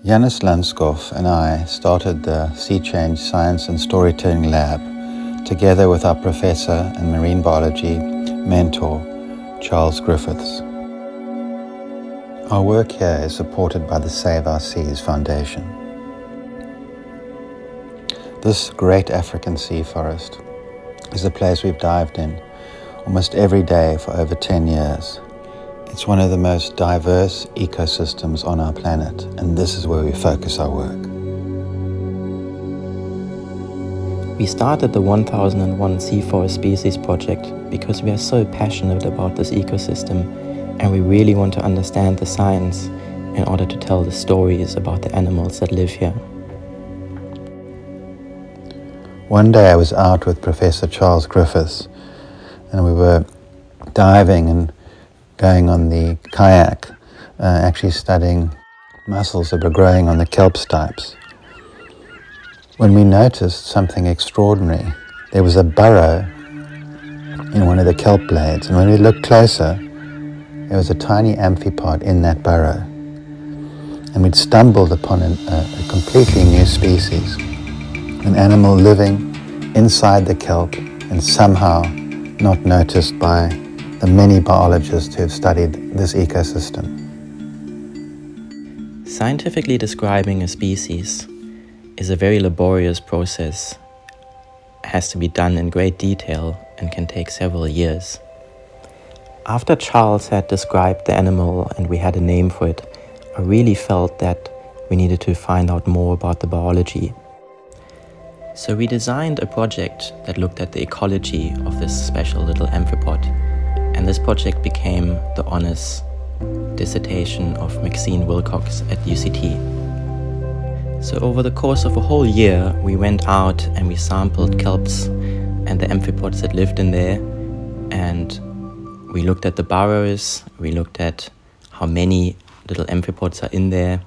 Jannes Landschoff and I started the Sea Change Science and Storytelling Lab together with our professor and marine biology mentor, Prof Griffiths. Our work here is supported by the Save Our Seas Foundation. This great African sea forest is a place we've dived in almost every day for over 10 years. It's one of the most diverse ecosystems on our planet, and this is where we focus our work. We started the 1001 Seaforest Species project because we are so passionate about this ecosystem and we really want to understand the science in order to tell the stories about the animals that live here. One day I was out with Professor Prof Griffiths and we were diving and going on the kayak, actually studying mussels that were growing on the kelp stipes. When we noticed something extraordinary, there was a burrow in one of the kelp blades, and when we looked closer, there was a tiny amphipod in that burrow. And we'd stumbled upon a completely new species, an animal living inside the kelp and somehow not noticed by the many biologists who have studied this ecosystem. Scientifically describing a species is a very laborious process. It has to be done in great detail and can take several years. After Charles had described the animal and we had a name for it, I really felt that we needed to find out more about the biology. So we designed a project that looked at the ecology of this special little amphipod. And this project became the honors dissertation of Maxine Wilcox at UCT. So over the course of a whole year, we went out and we sampled kelps and the amphipods that lived in there. And we looked at the burrows, we looked at how many little amphipods are in there.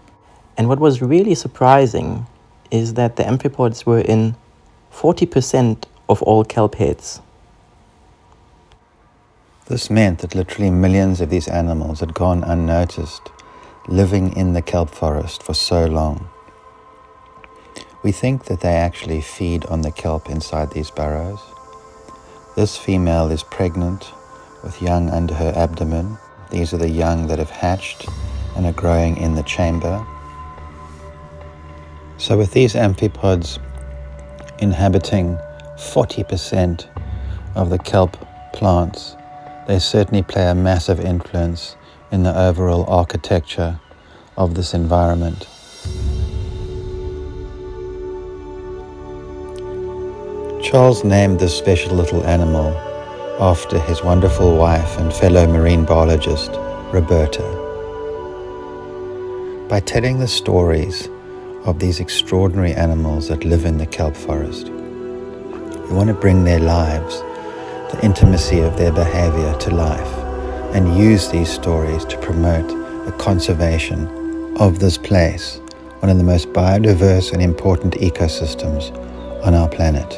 And what was really surprising is that the amphipods were in 40% of all kelp heads. This meant that literally millions of these animals had gone unnoticed, living in the kelp forest for so long. We think that they actually feed on the kelp inside these burrows. This female is pregnant with young under her abdomen. These are the young that have hatched and are growing in the chamber. So with these amphipods inhabiting 40% of the kelp plants, they certainly play a massive influence in the overall architecture of this environment. Charles named this special little animal after his wonderful wife and fellow marine biologist, Roberta. By telling the stories of these extraordinary animals that live in the kelp forest, we want to bring their lives, the intimacy of their behavior to life, and use these stories to promote the conservation of this place, one of the most biodiverse and important ecosystems on our planet.